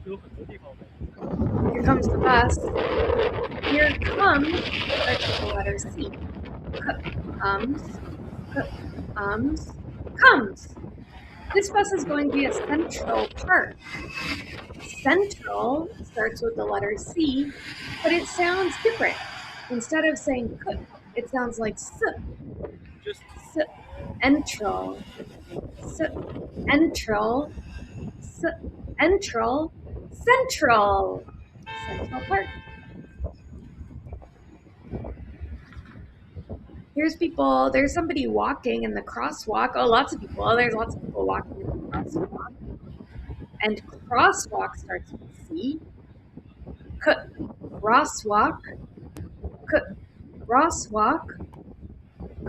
Here comes the bus. Here comes, starts with the letter C. Comes. This bus is going via Central Park. Central starts with the letter C, but it sounds different. Instead of saying k, it sounds like s. Just S. Entral. S. Entral. S. Entral. Central. Central Park. Here's people. There's somebody walking in the crosswalk. Oh, lots of people. There's lots of people walking in the crosswalk. And crosswalk starts with C. K. Crosswalk. K. Crosswalk.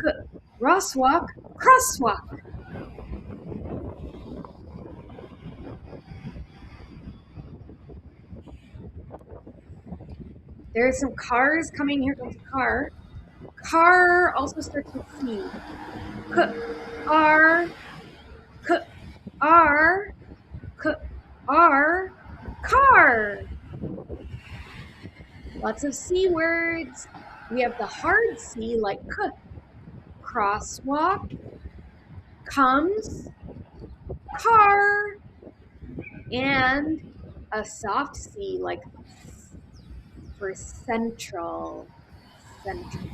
K. Crosswalk. Crosswalk. There are some cars coming. Here comes a car. Car also starts with C. K. R. K. R. K. R. Car. Lots of C words. We have the hard C like k. Crosswalk. Comes. Car. And a soft C like for central. Central.